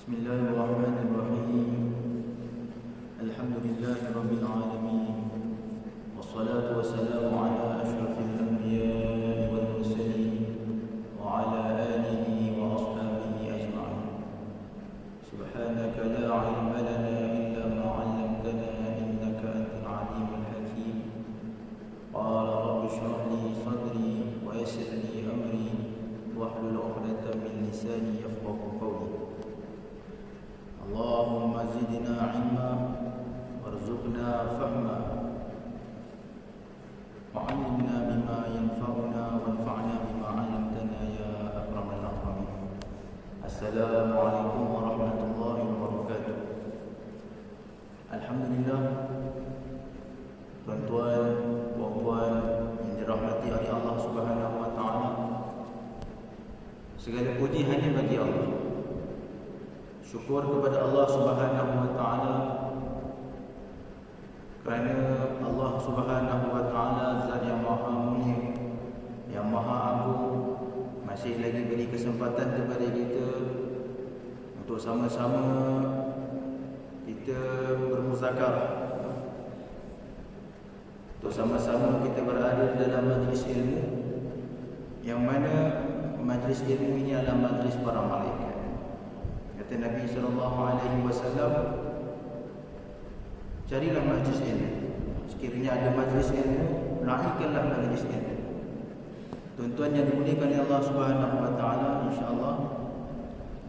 Bismillahirrahmanirrahim. Alhamdulillahi rabbil alamin. Wassalatu wassalamu ala asyrafil anbiya'i wal mursalin wa ala alihi wa ashabihi ajma'in. Subhanaka la ilma lana illa ma 'allamtana innaka antal alimul hakim. Qala rabbi shrah li sadri wa yassir li amri wahlul 'uqdatam min lisani yafqahu qawli. Allahumma zidna ilma warzuqna fahma wa'allimna bima yanfa'una wanfa'na bima 'allamtana ya akramal akramin. Assalamualaikum warahmatullahi wabarakatuh. Alhamdulillah, tuan-tuan, puan-puan yang dirahmati oleh Allah Subhanahu wa taala, segala puji hanya bagi Allah. Syukur kepada Allah Subhanahu wa taala kerana Allah Subhanahu wa taala zat yang maha mulia, yang maha agung, masih lagi beri kesempatan kepada kita untuk sama-sama kita bermuzakarah, untuk sama-sama kita berada dalam majlis ilmu, yang mana majlis ilmu ini adalah majlis para malaikat. Kata Nabi SAW, carilah majlis ilmu. Sekiranya ada majlis ilmu, raikanlah majlis ilmu. Tuan-tuan yang dimuliakan oleh Allah Subhanahu wa taala, insya-Allah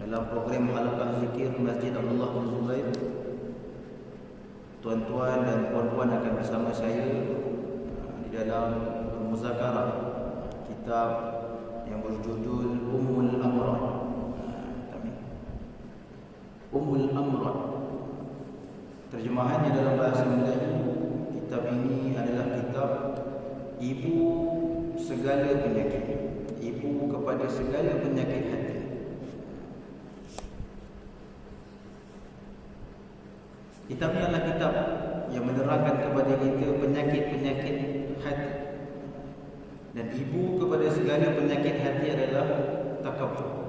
dalam program halaqah zikir Masjid Abdullah bin Zubair, tuan-tuan dan puan-puan akan bersama saya di dalam muzakarah kitab yang berjudul Ummul Amran. Ummul Amran, terjemahannya dalam bahasa Melayu, kitab ini adalah kitab ibu segala penyakit, ibu kepada segala penyakit hati. Kitab ini adalah kitab yang menerangkan kepada kita penyakit-penyakit hati, dan ibu kepada segala penyakit hati adalah takabur.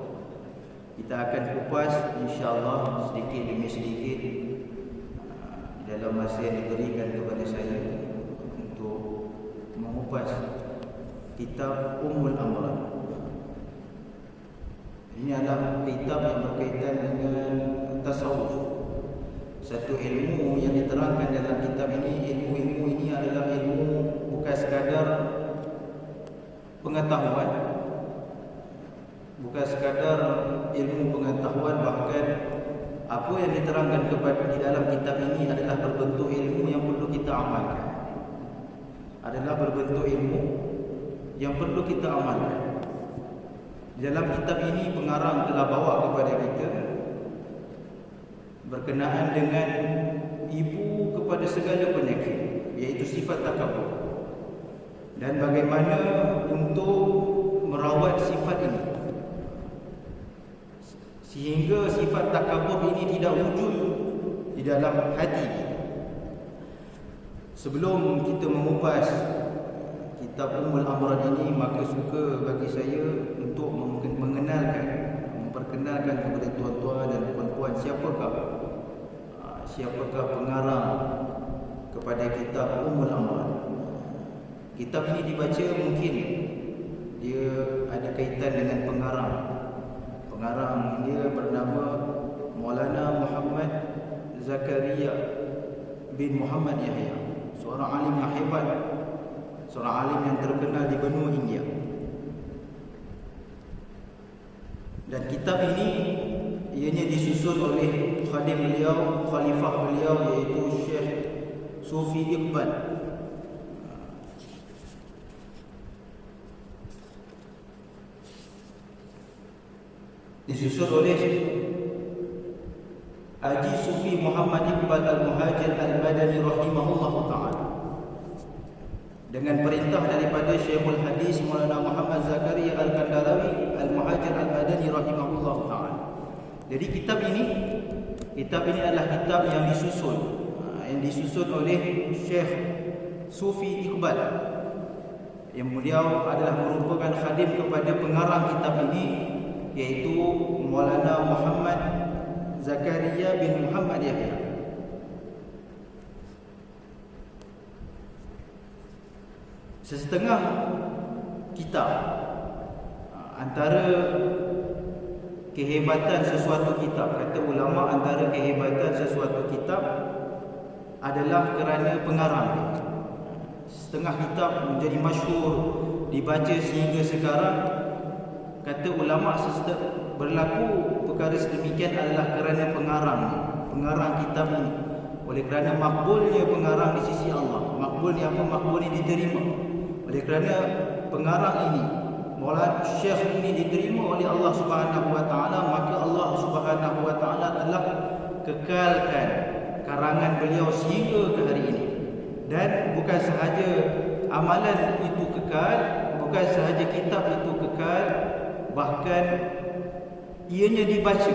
Kita akan kupas insya-Allah sedikit demi sedikit dalam masa yang diberikan kepada saya untuk mengupas kitab Ummul Amran. Ini adalah kitab yang berkaitan dengan tasawuf. Satu ilmu yang diterangkan dalam kitab ini, ilmu-ilmu ini adalah ilmu bukan sekadar pengetahuan, bukan sekadar ilmu pengetahuan, bahkan apa yang diterangkan kepada di dalam kitab ini adalah berbentuk ilmu yang perlu kita amalkan. Adalah berbentuk ilmu yang perlu kita amalkan. Di dalam kitab ini pengarang telah bawa kepada kita berkenaan dengan ibu kepada segala penyakit, iaitu sifat takabur, dan bagaimana untuk merawat sifat ini sehingga sifat takabur ini tidak wujud di dalam hati kita. Sebelum kita mengupas kitab Ummul Amran ini, maka suka bagi saya untuk memperkenalkan kepada tuan-tuan dan puan-puan siapakah pengarang kepada kitab Ummul Amran. Kitab ini dibaca, mungkin dia ada kaitan dengan pengarang. Pengarang dia bernama Maulana Muhammad Zakaria bin Muhammad Yahya, seorang alim yang hebat, seorang alim yang terkenal di benua India. Dan kitab ini ianya disusun oleh khadim beliau, khalifah beliau, iaitu Syekh Sufi Iqbal. Disusun oleh Haji Sufi Muhammad Iqbal Al-Muhajir Al-Madani rahimahullah ta'ala, dengan perintah daripada Syekhul Hadis Maulana Muhammad Zakaria Al-Kandarawi Al-Muhajir Al-Madani rahimahullah ta'ala. Jadi kitab ini adalah kitab yang disusun oleh Syekh Sufi Iqbal, yang beliau adalah merupakan khadim kepada pengarang kitab ini, yaitu Maulana Muhammad Zakaria bin Muhammad Yahya. Sesetengah kitab, antara kehebatan sesuatu kitab, kata ulama, antara kehebatan sesuatu kitab adalah kerana pengarang. Setengah kitab menjadi masyhur, dibaca sehingga sekarang, kata ulama, berlaku perkara sedemikian adalah kerana pengarang kitab ini. Oleh kerana makbulnya pengarang di sisi Allah. Makbulnya apa? Makbulnya diterima. Oleh kerana pengarang ini, Maulana Syekh ini diterima oleh Allah Subhanahu wa taala, maka Allah Subhanahu wa taala telah kekalkan karangan beliau sehingga ke hari ini. Dan bukan sahaja amalan itu kekal, bukan sahaja kitab itu kekal, bahkan ianya dibaca.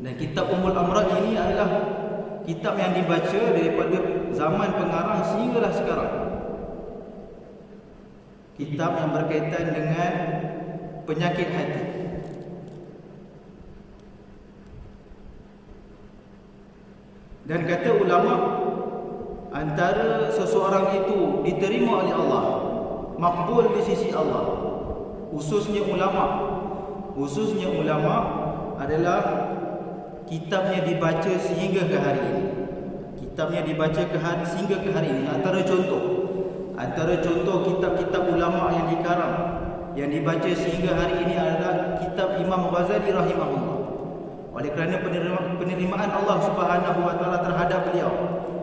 Dan kitab Ummul Amrad ini adalah kitab yang dibaca daripada zaman pengarang sehinggalah sekarang. Kitab yang berkaitan dengan penyakit hati. Dan kata ulama, antara seseorang itu diterima oleh Allah, makbul di sisi Allah, khususnya ulama adalah kitabnya dibaca sehingga ke hari ini. Kitabnya dibaca sehingga ke hari ini. Antara contoh kitab-kitab ulama yang dikarang, yang dibaca sehingga hari ini adalah kitab Imam Ghazali rahimahullah. Oleh kerana penerimaan Allah Subhanahu wa taala terhadap beliau,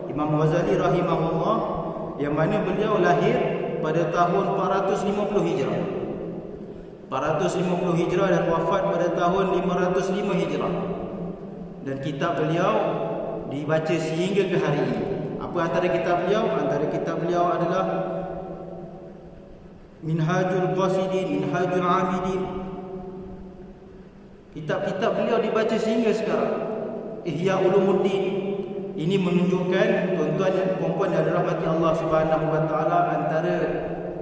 Imam Ghazali rahimahullah, yang mana beliau lahir pada tahun 450 Hijrah. 450 Hijrah dan wafat pada tahun 505 Hijrah. Dan kitab beliau dibaca sehingga ke hari ini. Apa antara kitab beliau? Antara kitab beliau adalah Minhajul Qasidin, Minhajul Amidin. Kitab-kitab beliau dibaca sehingga sekarang. Ihya Ulumuddin. Ini menunjukkan, tuan-tuan dan puan-puan yang dirahmati Allah Subhanahu wa taala,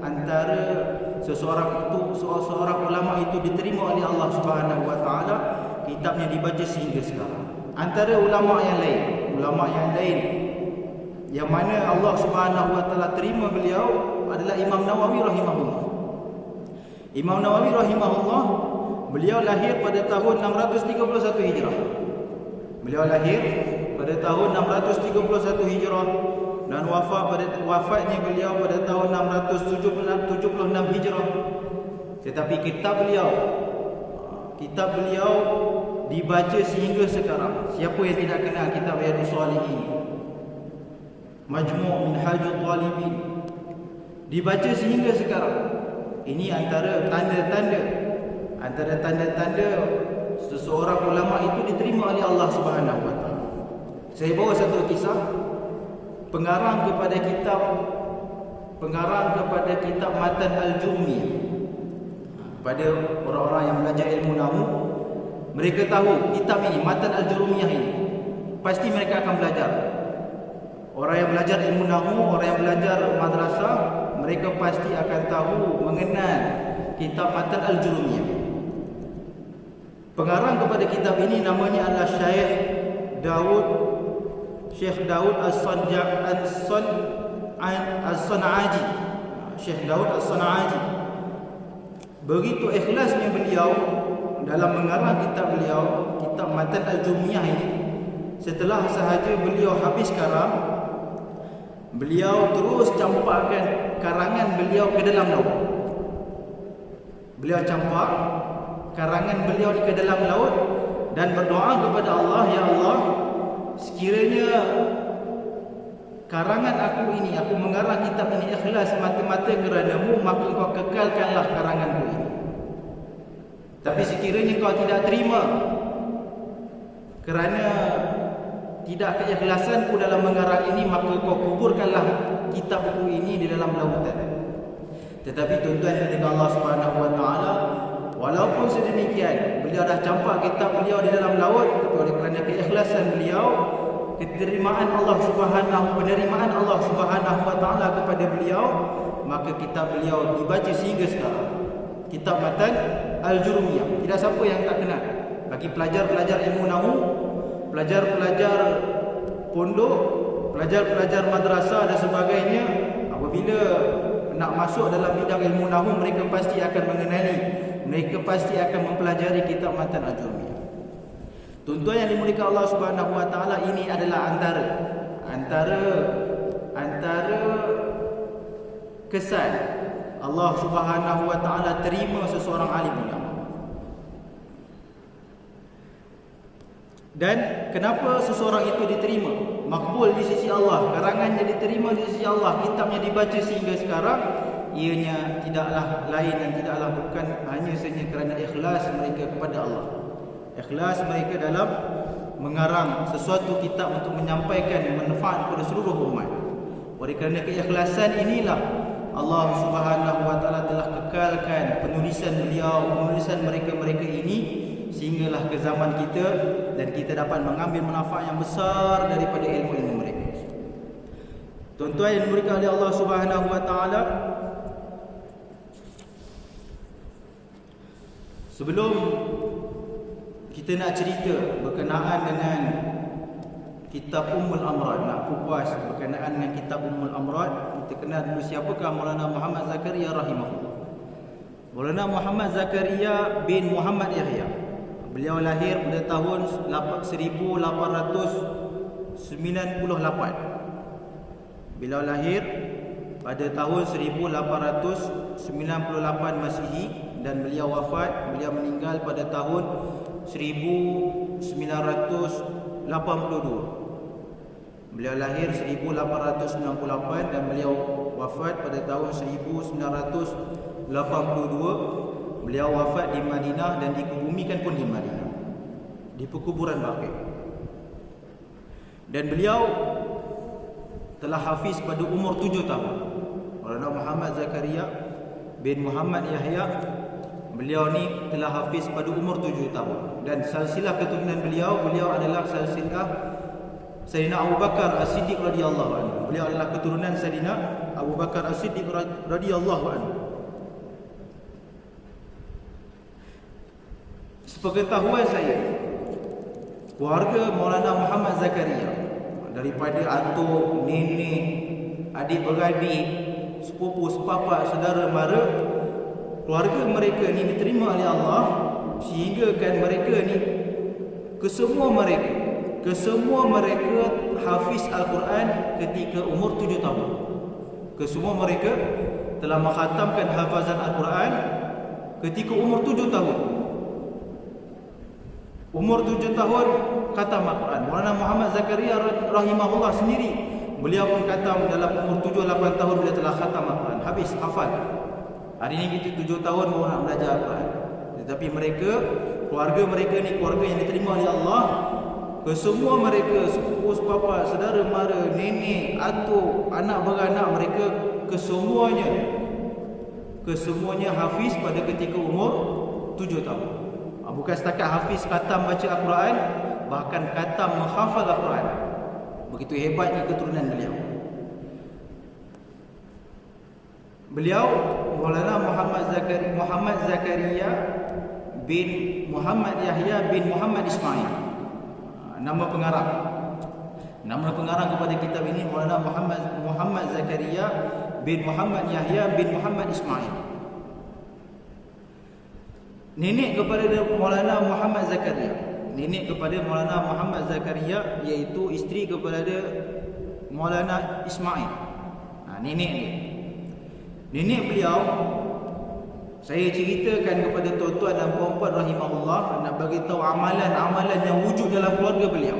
antara seseorang ulama itu diterima oleh Allah Subhanahu wa taala, kitabnya dibaca sehingga sekarang. Antara ulama yang lain yang mana Allah Subhanahu wa taala terima beliau adalah Imam Nawawi rahimahullah. Imam Nawawi rahimahullah, beliau lahir pada tahun 631 Hijrah. Beliau lahir pada tahun 631 Hijrah dan wafatnya beliau pada tahun 676 Hijrah. Tetapi kitab beliau dibaca sehingga sekarang. Siapa yang tidak kenal kitab Riyadhus Shalihin, Majmu' Minhajul Talibin, dibaca sehingga sekarang. Ini antara tanda-tanda seseorang ulama itu diterima oleh Allah Subhanahu wa taala. Saya bawa satu kisah pengarang kepada kitab Matan Al-Jurmiyah. Pada orang-orang yang belajar ilmu nahwu, mereka tahu kitab ini, Matan Al-Jurmiyah ini, pasti mereka akan belajar. Orang yang belajar ilmu nahwu, orang yang belajar madrasah, mereka pasti akan tahu, mengenal kitab Matan Al-Jurmiyah. Pengarang kepada kitab ini namanya adalah Syekh Daud As-San'aji. Syekh Daud As-San'aji. Begitu ikhlasnya beliau dalam mengarang kitab beliau, kitab Matan Al-Jurmiyah ini. Setelah sahaja beliau habis karang, beliau terus campakkan karangan beliau ke dalam laut. Beliau campak karangan beliau ke dalam laut dan berdoa kepada Allah, ya Allah, sekiranya karangan aku ini, aku mengarang kitab ini ikhlas semata-mata kerana-Mu, maka Kau kekalkanlah karanganku ini. Tapi sekiranya Kau tidak terima kerana tidak keikhlasanku dalam mengarang ini, maka Kau kuburkanlah kitabku ini di dalam lautan. Tetapi tuan-tuan dan puan Allah Subhanahu wa taala, walaupun sedemikian, beliau dah campak kitab beliau di dalam laut, tetapi oleh kerana keikhlasan beliau, penerimaan Allah Subhanahu wa taala kepada beliau, maka kitab beliau dibaca sehingga sekarang. Kitab Matan Al-Jurmiyah. Tidak siapa yang tak kenal. bagi pelajar-pelajar ilmu nahwu, pelajar-pelajar pondok, pelajar-pelajar madrasah dan sebagainya, apabila nak masuk dalam bidang ilmu nahwu, mereka pasti akan mengenali, mereka pasti akan mempelajari kitab Matan Ajurumiyah. Tuan-tuan yang dimuliakan Allah Subhanahu wa taala, ini adalah antara kesan Allah Subhanahu wa taala terima seseorang alim ulama. Dan kenapa seseorang itu diterima, makbul di sisi Allah, karangannya diterima di sisi Allah, kitabnya dibaca sehingga sekarang, ianya tidaklah lain dan tidaklah bukan hanya sahaja kerana ikhlas mereka kepada Allah, ikhlas mereka dalam mengarang sesuatu kitab untuk menyampaikan manfaat kepada seluruh umat. Oleh kerana keikhlasan inilah Allah Subhanahu wa taala telah kekalkan penulisan beliau, penulisan mereka-mereka ini sehinggalah ke zaman kita, dan kita dapat mengambil manfaat yang besar daripada ilmu-ilmu mereka. Tuan-tuan yang dimuliakan oleh Allah Subhanahu wa taala, sebelum kita nak cerita berkenaan dengan kitab Ummul Amrad, nak kupas berkenaan dengan kitab Ummul Amrad, kita kenal dulu siapakah Maulana Muhammad Zakaria rahimahullah. Maulana Muhammad Zakaria bin Muhammad Yahya, beliau lahir pada tahun 1898. Beliau lahir pada tahun 1898 Masihi, dan beliau meninggal pada tahun 1982. Beliau lahir 1898 dan beliau wafat pada tahun 1982. Beliau wafat di Madinah dan dikubumikan pun di Madinah, di perkuburan Baqi'. Dan beliau telah hafiz pada umur 7 tahun. Maulana Muhammad Zakaria bin Muhammad Yahya, beliau ni telah hafiz pada umur 7 tahun. Dan silsilah keturunan beliau adalah silsilah Sayyidina Abu Bakar As-Siddiq radhiyallahu anhu. Beliau adalah keturunan Sayyidina Abu Bakar As-Siddiq radhiyallahu anhu. Sepengetahuan saya, keluarga Maulana Muhammad Zakaria, daripada atuk, nenek, adik-beradik, sepupu, sepapak, saudara mara, keluarga mereka ni diterima oleh Allah sehingga kan mereka ni kesemua mereka hafiz Al-Quran ketika umur 7 tahun. Kesemua mereka telah mengkhatamkan hafazan Al-Quran ketika umur 7 tahun. Umur 7 tahun khatam Al-Quran. Maulana Muhammad Zakaria rahimahullah sendiri, beliau pun khatam dalam umur 7-8 tahun, beliau telah khatam Al-Quran, habis hafal. Hari ini kita 7 tahun baru nak belajar Al-Quran. Tetapi mereka, keluarga mereka ni keluarga yang diterima oleh Allah. Kesemua mereka, sepupu, sepapak, saudara mara, nenek, atuk, anak beranak mereka, kesemuanya hafiz pada ketika umur 7 tahun. Bukan setakat hafiz khatam baca Al-Quran, bahkan khatam menghafal Al-Quran. Begitu hebatnya keturunan beliau. Beliau Maulana Muhammad Zakaria bin Muhammad Yahya bin Muhammad Ismail. Nama pengarang kepada kitab ini Maulana Muhammad Zakaria bin Muhammad Yahya bin Muhammad Ismail. Nenek kepada Maulana Muhammad Zakaria, iaitu isteri kepada Maulana Ismail. Nenek dia. Nenek beliau, saya ceritakan kepada tuan-tuan dan puan-puan rahimahullah, nak bagi tahu amalan-amalan yang wujud dalam keluarga beliau.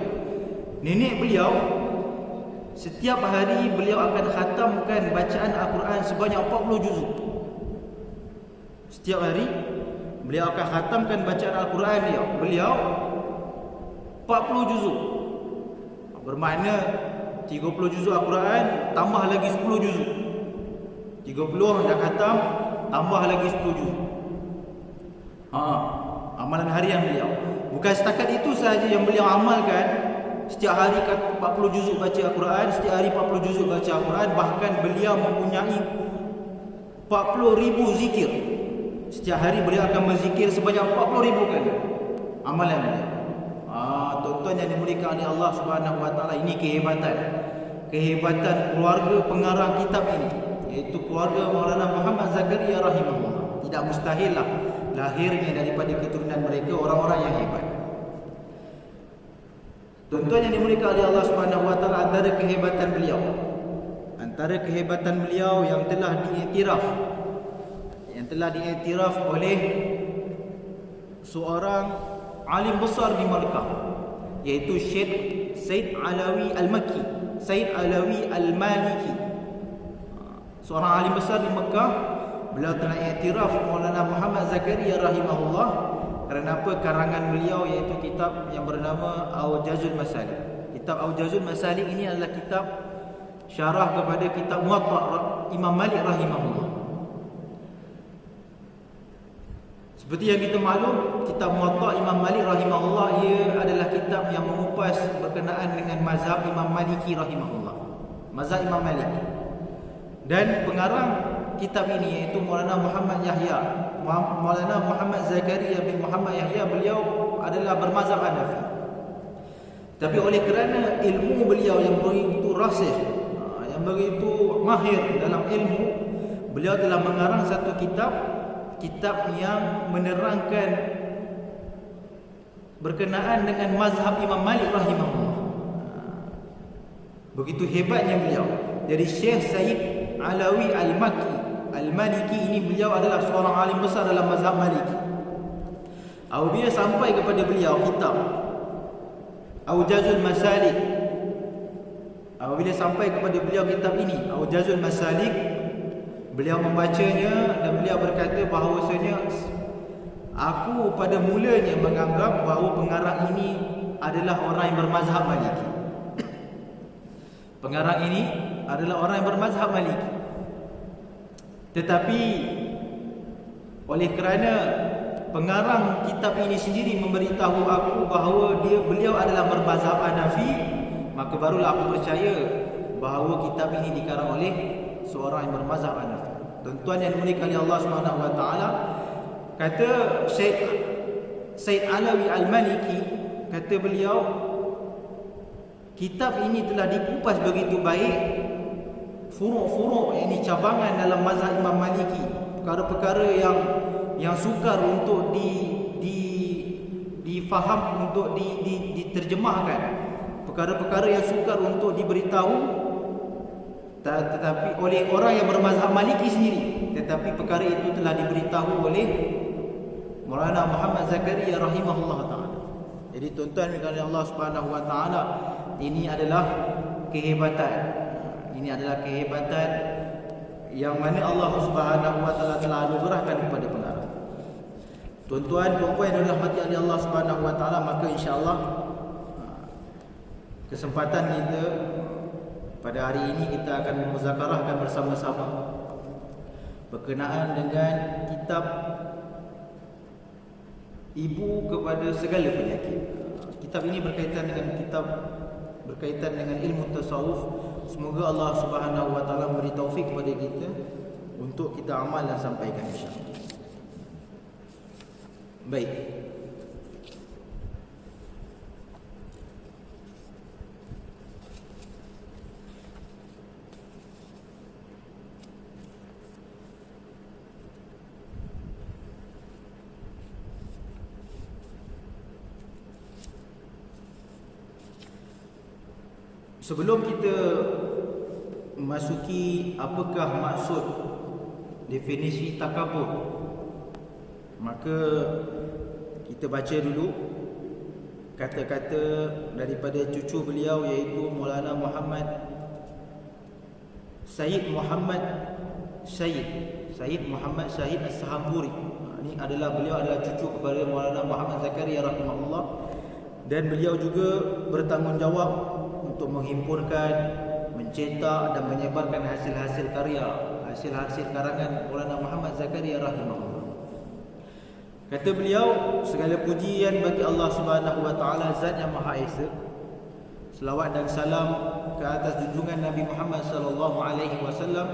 Nenek beliau, setiap hari beliau akan khatamkan bacaan Al-Quran sebanyak 40 juzuk. Setiap hari beliau akan khatamkan bacaan Al-Quran beliau 40 juzuk. Bermakna 30 juzuk Al-Quran tambah lagi 10 juzuk. 30 dah khatam, tambah lagi 10 juzuk. Amalan harian beliau. Bukan setakat itu sahaja yang beliau amalkan. Setiap hari 40 juzuk baca Al-Quran, setiap hari 40 juzuk baca Al-Quran. Bahkan beliau mempunyai 40,000 zikir. Setiap hari beliau akan berzikir sebanyak 40,000 kali. amalan beliau. Tuan-tuan yang dimuliakan oleh Allah Subhanahu wa taala, ini kehebatan keluarga pengarang kitab ini, iaitu keluarga Maulana Muhammad Zakaria rahimahullah. Tidak mustahillah lahirnya daripada keturunan mereka orang-orang yang hebat. Tuan-tuan yang dimuliakan oleh Allah Subhanahu wa taala, antara kehebatan beliau yang telah diiktiraf oleh seorang alim besar di Makkah, iaitu Syekh Said Alawi Al-Makki, Said Alawi Al-Maliki, seorang alim besar di Mekah. Beliau telah iktiraf Maulana Muhammad Zakaria rahimahullah kerana apa? Karangan beliau, iaitu kitab yang bernama Aujazul Masalik. Kitab Aujazul Masalik ini adalah kitab syarah kepada kitab Muwatta Imam Malik rahimahullah. Seperti yang kita maklum, kitab Muwatta Imam Malik rahimahullah, ia adalah kitab yang mengupas berkenaan dengan mazhab Imam Maliki rahimahullah, mazhab Imam Maliki. Dan pengarang kitab ini iaitu Maulana Muhammad Zakaria bin Muhammad Yahya, beliau adalah bermazhab Hanafi. Tapi oleh kerana ilmu beliau yang begitu rasih, yang begitu mahir dalam ilmu, beliau telah mengarang satu kitab yang menerangkan berkenaan dengan mazhab Imam Malik rahimahullah. Begitu hebatnya beliau. Jadi Syekh Said Alawi Al-Maliki ini, beliau adalah seorang alim besar dalam mazhab Maliki. Apabila sampai kepada beliau kitab Aujazul Masalik, apabila sampai kepada beliau kitab ini Aujazul Masalik, beliau membacanya dan beliau berkata bahawasanya, aku pada mulanya menganggap bahawa pengarang ini adalah orang yang bermazhab Maliki. Pengarang ini adalah orang yang bermazhab Maliki. Tetapi oleh kerana pengarang kitab ini sendiri memberitahu aku bahawa beliau adalah bermazhab Hanafi, maka barulah aku percaya bahawa kitab ini dikarang oleh seorang yang bermazhab Hanafi. Tuan-tuan yang dimuliakan oleh Allah Subhanahu wa taala, kata Syekh Said Alawi Al-Maliki, kata beliau, kitab ini telah dikupas begitu baik furuk-furuk, yakni cabangan dalam mazhab Imam Maliki, perkara-perkara yang sukar untuk difaham, untuk diterjemahkan, perkara-perkara yang sukar untuk diberitahu, tetapi oleh orang yang bermazhab Maliki sendiri, tetapi perkara itu telah diberitahu oleh Maulana Muhammad Zakaria rahimahullah taala. Jadi tuan-tuan yang Allah Subhanahu wa taala, ini adalah kehebatan. Ini adalah kehebatan yang mana Allah Subhanahu wa taala telah anugerahkan kepada pengarang. Tuan-tuan puan-puan yang dirahmati oleh Allah Subhanahu wa taala, maka insya-Allah kesempatan kita pada hari ini kita akan memuzakarahkan bersama-sama berkenaan dengan kitab Ibu kepada Segala Penyakit. Kitab ini berkaitan dengan ilmu tasawuf. Semoga Allah Subhanahu wa taala memberi taufik kepada kita untuk kita amal dan sampaikan insya-Allah. Baik. Sebelum kita memasuki apakah maksud definisi takabur, maka kita baca dulu kata-kata daripada cucu beliau, iaitu Maulana Muhammad Said Muhammad Syahid As-Sahamburi. Ini beliau adalah cucu kepada Maulana Muhammad Zakaria rahimahullah, dan beliau juga bertanggungjawab untuk menghimpunkan, mencetak dan menyebarkan hasil-hasil karya, hasil-hasil karangan Maulana Muhammad Zakaria rahimahullah. Kata beliau, segala pujian bagi Allah Subhanahu wa taala, Zat yang Maha Esa. Selawat dan salam ke atas junjungan Nabi Muhammad sallallahu alaihi wasallam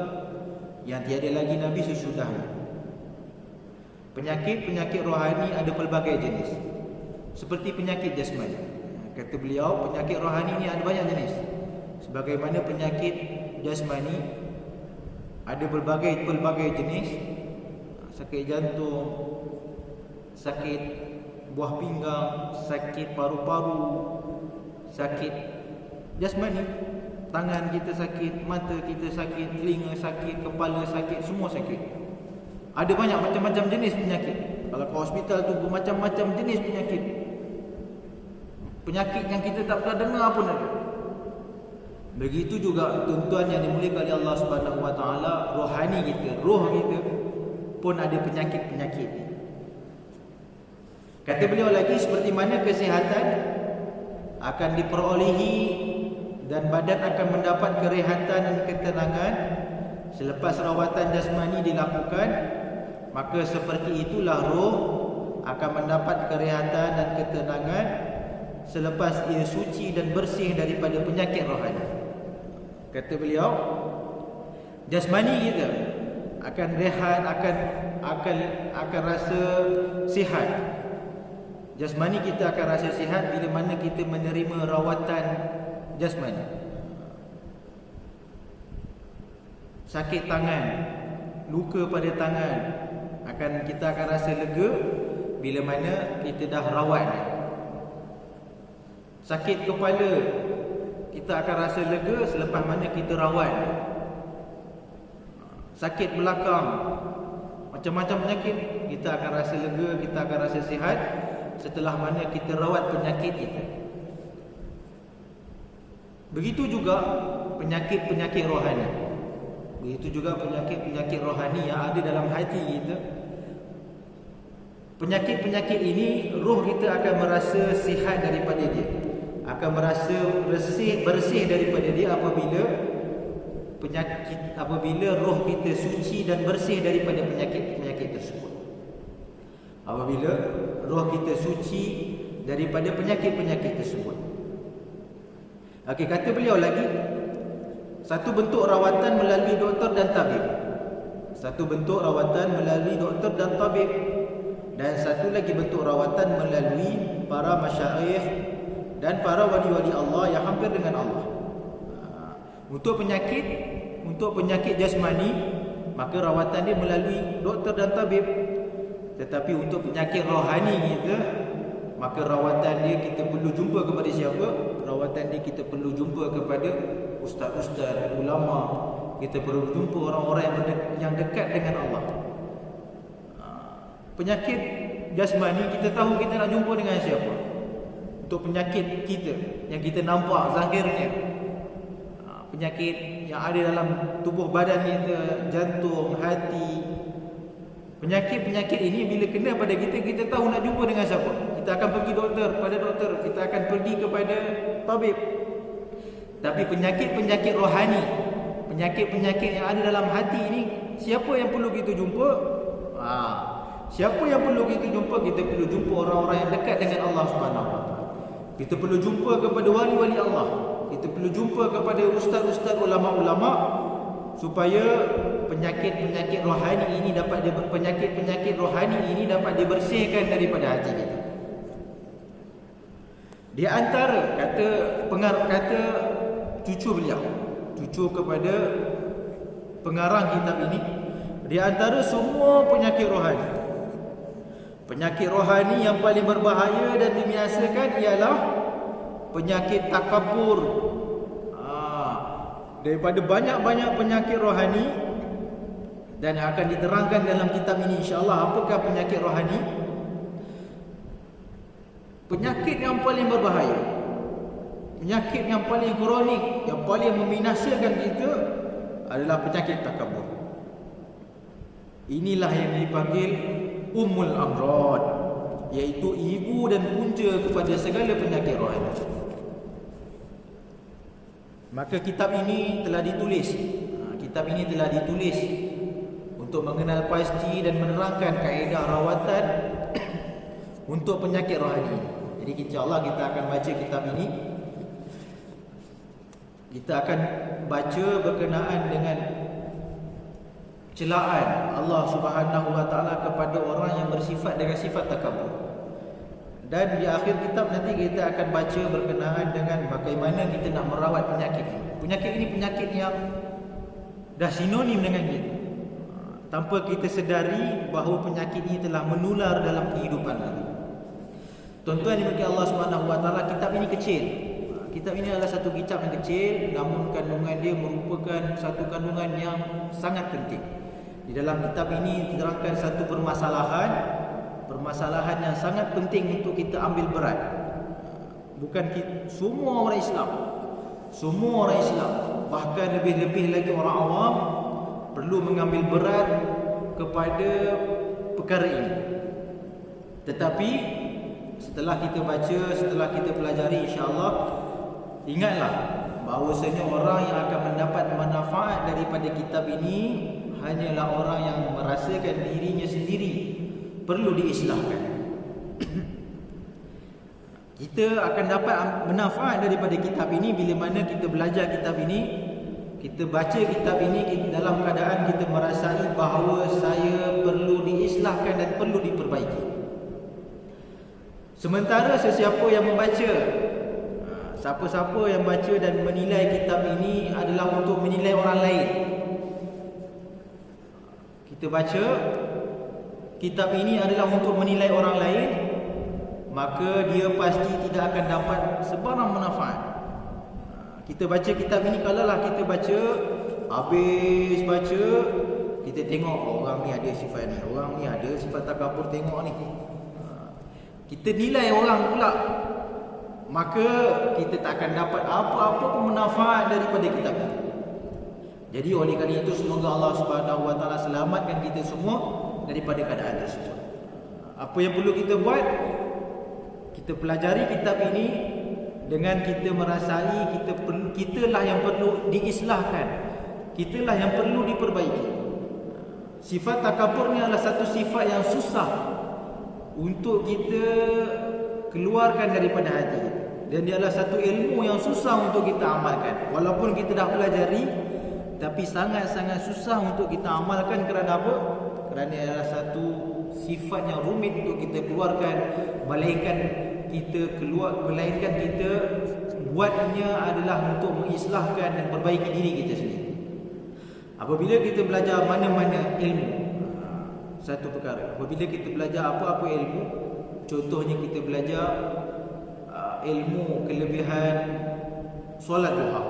yang tiada lagi nabi sesudahnya. Penyakit-penyakit rohani ada pelbagai jenis. seperti penyakit jasmani. Kata beliau, penyakit rohani ni ada banyak jenis. Sebagaimana penyakit jasmani ada pelbagai jenis. Sakit jantung, sakit buah pinggang, sakit paru-paru, sakit jasmani, tangan kita sakit, mata kita sakit, telinga sakit, kepala sakit, semua sakit. Ada banyak macam-macam jenis penyakit. Kalau ke hospital tu bermacam-macam jenis penyakit. Penyakit yang kita tak pernah dengar pun ada. Begitu juga tuan-tuan yang dimuliakan oleh Allah Subhanahu Wa Taala, rohani kita, roh kita pun ada penyakit-penyakit. Kata beliau lagi, seperti mana kesihatan akan diperolehi dan badan akan mendapat kerehatan dan ketenangan selepas rawatan jasmani dilakukan, maka seperti itulah roh akan mendapat kerehatan dan ketenangan selepas ia suci dan bersih daripada penyakit rohani. Kata beliau, jasmani kita akan rehat, akan rasa sihat. Jasmani kita akan rasa sihat bila mana kita menerima rawatan jasmani. Sakit tangan, luka pada tangan, kita akan rasa lega bila mana kita dah rawat. Sakit kepala, kita akan rasa lega selepas mana kita rawat. Sakit belakang, macam-macam penyakit, kita akan rasa lega, kita akan rasa sihat setelah mana kita rawat penyakit kita. Begitu juga penyakit-penyakit rohani. Begitu juga penyakit-penyakit rohani yang ada dalam hati kita. Penyakit-penyakit ini roh kita akan merasa sihat daripada dia, akan merasa bersih daripada dia apabila roh kita suci dan bersih daripada penyakit-penyakit tersebut. Apabila roh kita suci daripada penyakit-penyakit tersebut. Okey, kata beliau lagi, satu bentuk rawatan melalui doktor dan tabib. Satu bentuk rawatan melalui doktor dan tabib. Dan satu lagi bentuk rawatan melalui para masyayikh dan para wali-wali Allah yang hampir dengan Allah. Untuk penyakit jasmani, maka rawatan dia melalui doktor dan tabib. Tetapi untuk penyakit rohani kita, maka rawatan dia kita perlu jumpa kepada siapa? Rawatan dia kita perlu jumpa kepada ustaz-ustaz, ulama. Kita perlu jumpa orang-orang yang dekat dengan Allah. Penyakit jasmani kita tahu kita nak jumpa dengan siapa? Untuk penyakit kita yang kita nampak zahirnya, penyakit yang ada dalam tubuh badan kita, jantung, hati. Penyakit-penyakit ini bila kena pada kita, kita tahu nak jumpa dengan siapa. Kita akan pergi pada doktor, kita akan pergi kepada tabib. Tapi penyakit-penyakit rohani, penyakit-penyakit yang ada dalam hati ini, siapa yang perlu kita jumpa? Siapa yang perlu kita jumpa? Kita perlu jumpa orang-orang yang dekat dengan Allah Subhanahu Wa Taala. Kita perlu jumpa kepada wali-wali Allah. Kita perlu jumpa kepada ustaz-ustaz, ulama-ulama, supaya penyakit-penyakit rohani ini dapat dibersihkan daripada hati kita. Di antara kata cucu beliau, cucu kepada pengarang kitab ini, di antara semua penyakit rohani, penyakit rohani yang paling berbahaya dan dibinasakan ialah penyakit takabur. Daripada banyak-banyak penyakit rohani, dan akan diterangkan dalam kitab ini insya-Allah apakah penyakit rohani. Penyakit yang paling berbahaya, penyakit yang paling kronik, yang paling membinasakan kita adalah penyakit takabur. Inilah yang dipanggil Ummul Amrad, iaitu ibu dan punca kepada segala penyakit rohani. Maka kitab ini telah ditulis. Kitab ini telah ditulis untuk mengenal pasti dan menerangkan kaedah rawatan untuk penyakit rohani. Jadi insya-Allah kita akan baca kitab ini. Kita akan baca berkenaan dengan celaan Allah Subhanahu Wa Taala kepada orang yang bersifat dengan sifat takabur, Dan di akhir kitab nanti kita akan baca berkenaan dengan bagaimana kita nak merawat penyakit ini. Penyakit ini penyakit yang dah sinonim dengan kita, tanpa kita sedari bahawa penyakit ini telah menular dalam kehidupan kita. Tuan-tuan yang Allah Subhanahu Wa Taala, kitab ini kecil. Kitab ini adalah satu kitab yang kecil, namun kandungan dia merupakan satu kandungan yang sangat penting. Di dalam kitab ini diterangkan satu permasalahan yang sangat penting untuk kita ambil berat. Bukan semua orang Islam, bahkan lebih-lebih lagi orang awam perlu mengambil berat kepada perkara ini. Tetapi setelah kita baca, setelah kita pelajari, insya-Allah, ingatlah bahawasanya orang yang akan mendapat manfaat daripada kitab ini hanyalah orang yang merasakan dirinya sendiri perlu diislahkan. Kita akan dapat manfaat daripada kitab ini bila mana kita belajar kitab ini, kita baca kitab ini dalam keadaan kita merasai bahawa saya perlu diislahkan dan perlu diperbaiki. Sementara sesiapa yang membaca, siapa-siapa yang baca dan menilai kitab ini adalah untuk menilai orang lain. Kita baca kitab ini adalah untuk menilai orang lain, maka dia pasti tidak akan dapat sebarang manfaat. Kita baca kitab ini, kalaulah kita baca, habis baca, kita tengok orang ni ada sifat ni, orang ni ada sifat takabur, tengok ni, kita nilai orang pula, maka kita tak akan dapat apa-apa pun manfaat daripada kitab ini. Jadi oleh kerana itu, semoga Allah Subhanahu Wa Taala selamatkan kita semua daripada keadaan tersebut. Apa yang perlu kita buat, kita pelajari kitab ini dengan kita merasai kitalah yang perlu diislahkan, kitalah yang perlu diperbaiki. Sifat takabur ni adalah satu sifat yang susah untuk kita keluarkan daripada hati kita, dan dia adalah satu ilmu yang susah untuk kita amalkan. Walaupun kita dah pelajari, tapi sangat-sangat susah untuk kita amalkan. Kerana apa? Kerana adalah satu sifat yang rumit untuk kita keluarkan, melainkan kita buatnya adalah untuk mengislahkan dan perbaiki diri kita sendiri. Apabila kita belajar mana-mana ilmu, satu perkara, apabila kita belajar apa-apa ilmu, contohnya kita belajar ilmu kelebihan solat duha,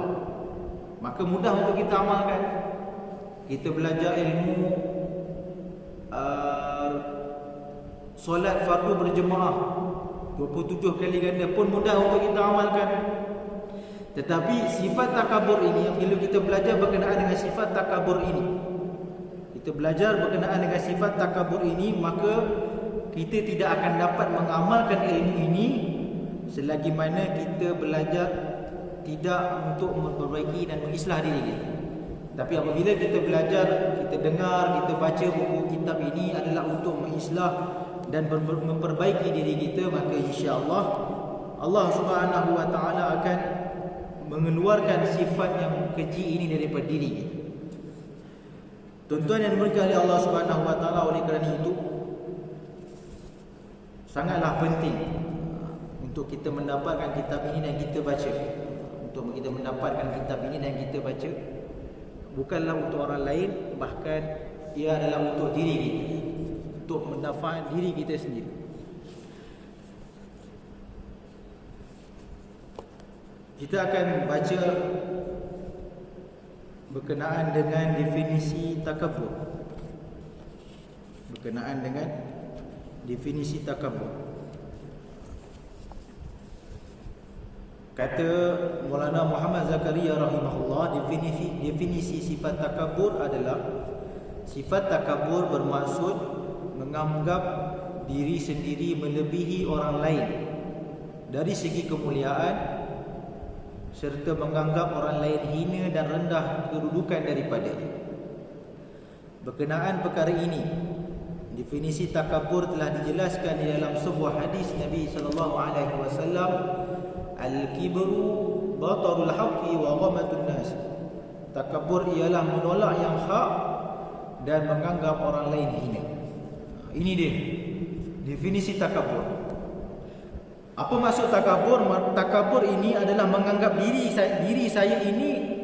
maka mudah untuk kita amalkan. Kita belajar ilmu solat fardu berjemaah 27 kali ganda pun mudah untuk kita amalkan. Tetapi sifat takabur ini, bila kita belajar berkenaan dengan sifat takabur ini, maka kita tidak akan dapat mengamalkan ilmu ini selagi mana kita belajar tidak untuk memperbaiki dan mengislah diri kita. Tapi apabila kita belajar, kita dengar, kita baca buku kitab ini adalah untuk mengislah dan memperbaiki diri kita, maka insya-Allah Allah Subhanahu Wa Taala akan mengeluarkan sifat yang keji ini daripada diri kita. Tuan-tuan yang dimuliakan oleh Allah Subhanahu Wa Taala, oleh kerana itu sangatlah penting untuk kita mendapatkan kitab ini dan kita baca. Untuk kita mendapatkan kitab ini dan kita baca, bukanlah untuk orang lain, bahkan ia adalah untuk diri kita, untuk mendapat diri kita sendiri. Kita akan baca berkenaan dengan definisi takabur. Kata Maulana Muhammad Zakaria rahimahullah, definisi sifat takabur adalah sifat takabur bermaksud menganggap diri sendiri melebihi orang lain dari segi kemuliaan, serta menganggap orang lain hina dan rendah kedudukan daripadanya. Berkenaan perkara ini, definisi takabur telah dijelaskan di dalam sebuah hadis Nabi sallallahu alaihi wasallam, al-kibru batarul haqqi wa ghamatun nas. Takabur ialah menolak yang hak dan menganggap orang lain hina. Ini dia definisi takabur. Apa maksud takabur? Takabur ini adalah menganggap diri saya ini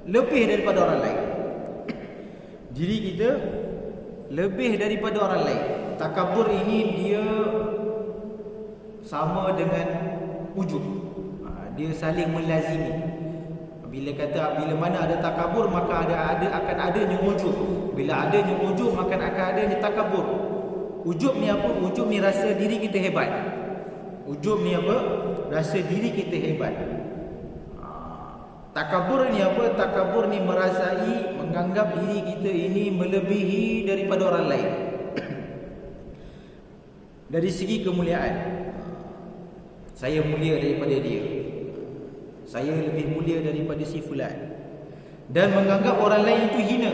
lebih daripada orang lain. Diri kita lebih daripada orang lain. Takabur ini dia sama dengan ujub. Dia saling melazimi. Bila mana ada takabur, maka akan adanya ujub. Bila adanya ujub, maka akan adanya takabur. Ujub ni apa? Ujub ni rasa diri kita hebat. Ujub ni apa? Rasa diri kita hebat. Takabur ni apa? Takabur ni merasai, menganggap diri kita ini melebihi daripada orang lain. Dari segi kemuliaan, saya mulia daripada dia, saya lebih mulia daripada si fulan. Dan menganggap orang lain itu hina.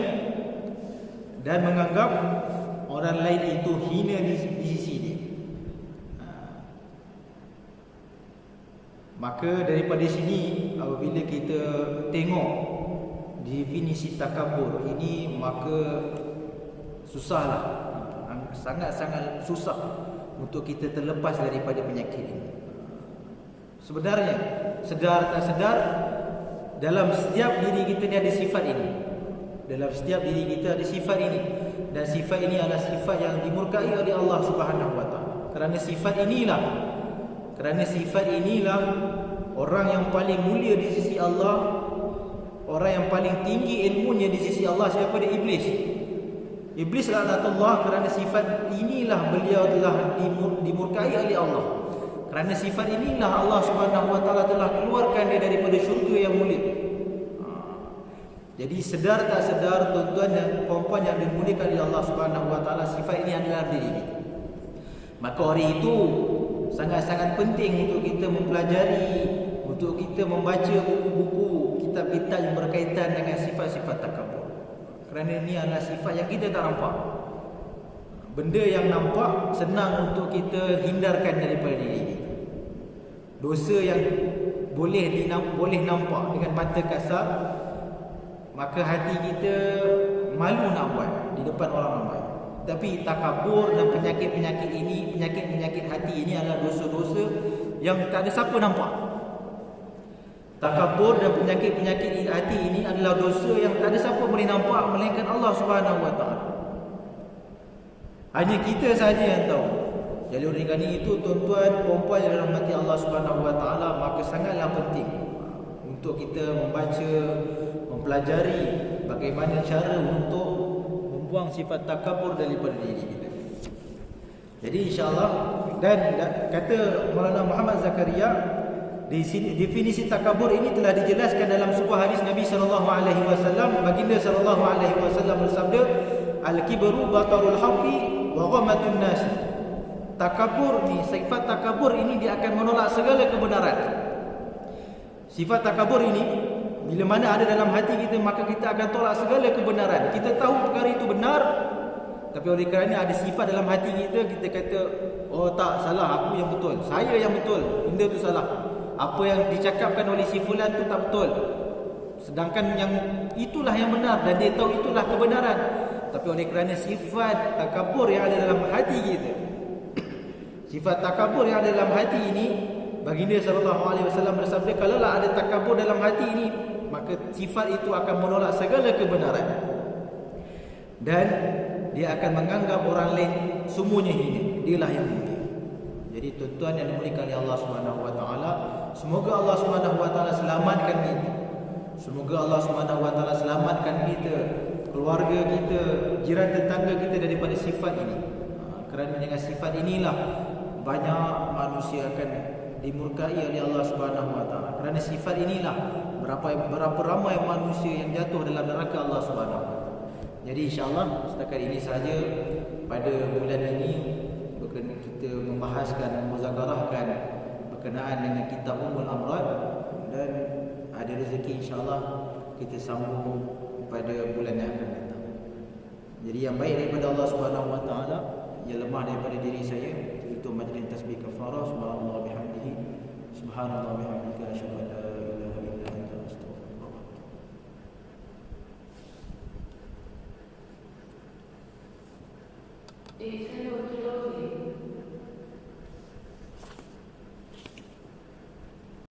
Dan menganggap orang lain itu hina di sisi dia. Maka daripada sini, apabila kita tengok definisi takabur ini, maka susahlah, sangat-sangat susah untuk kita terlepas daripada penyakit ini. Sebenarnya, sedar tak sedar, dalam setiap diri kita ni ada sifat ini. Dalam setiap diri kita ada sifat ini. Dan sifat ini adalah sifat yang dimurkai oleh Allah Subhanahu Wa Taala. Kerana sifat inilah orang yang paling mulia di sisi Allah, orang yang paling tinggi ilmunya di sisi Allah. Siapa dia? Iblis. Iblis laknatullah, kerana sifat inilah beliau telah dimurkai oleh Allah. Kerana sifat inilah Allah Subhanahu Wa Taala telah keluarkan dia daripada syurga yang mulia. Jadi sedar tak sedar, tuan-tuan dan puan-puan yang dimuliakan oleh Allah Subhanahu Wa Taala, sifat ini adalah diri kita. Maka hari itu sangat-sangat penting untuk kita mempelajari, untuk kita membaca buku-buku, kitab-kitab yang berkaitan dengan sifat-sifat takabur. Kerana ini adalah sifat yang kita tak nampak. Benda yang nampak senang untuk kita hindarkan daripada diri kita. Dosa yang boleh nampak dengan mata kasar, maka hati kita malu nak buat di depan orang ramai. Tapi takabur dan penyakit-penyakit ini, penyakit-penyakit hati ini adalah dosa-dosa yang tak ada siapa nampak. Takabur dan penyakit-penyakit hati ini adalah dosa yang tak ada siapa boleh nampak melainkan Allah Subhanahu Wa Taala. Hanya kita saja yang tahu. Jadi oleh kerana itu, tuan-tuan, puan-puan yang dirahmati Allah Subhanahu Wa Taala, maka sangatlah penting untuk kita membaca, mempelajari bagaimana cara untuk membuang sifat takabur daripada diri kita. Jadi insya-Allah, dan kata Maulana Muhammad Zakaria, di sini definisi takabur ini telah dijelaskan dalam sebuah hadis Nabi sallallahu alaihi wasallam. Baginda sallallahu alaihi wasallam bersabda, "Al-kibru batarul haqqi wa ghamatun nas." Takabur ni, sifat takabur ini dia akan menolak segala kebenaran. Sifat takabur ini bila mana ada dalam hati kita, maka kita akan tolak segala kebenaran. Kita tahu perkara itu benar, tapi oleh kerana ada sifat dalam hati kita, kita kata, oh tak, salah, aku yang betul, saya yang betul, benda tu salah. Apa yang dicakapkan oleh si fulan tu tak betul, sedangkan yang itulah yang benar, dan dia tahu itulah kebenaran. Tapi oleh kerana sifat takabur yang ada dalam hati kita, sifat takabur yang ada dalam hati ini, baginda sallallahu alaihi wasallam bersabda, kalaulah ada takabur dalam hati ini, maka sifat itu akan menolak segala kebenaran, dan dia akan menganggap orang lain semuanya hina, dialah yang mulia. Jadi tuan-tuan yang dimuliakan oleh Allah Subhanahu Wa Taala, semoga Allah Subhanahu Wa Taala selamatkan kita. Semoga Allah Subhanahu Wa Taala selamatkan kita, keluarga kita, jiran tetangga kita daripada sifat ini. Kerana dengan sifat inilah banyak manusia akan dimurkai oleh Allah Subhanahu Wa Taala. Kerana sifat inilah berapa ramai manusia yang jatuh dalam neraka Allah Subhanahu Wa Taala. Jadi insya-Allah setakat ini sahaja pada bulan ini kita membahaskan, muzakarahkan berkenaan dengan kitab Ummul Amrad, dan ada rezeki insya-Allah kita sambung pada bulan yang akan datang. Jadi yang baik daripada Allah Subhanahu Wa Taala, yang lemah daripada diri saya, itu majlis tasbih kafarah. Subhanallah bihamdihi, subhanallah bihamdika, asyhadu an la ilaha illa anta, astaghfiruka.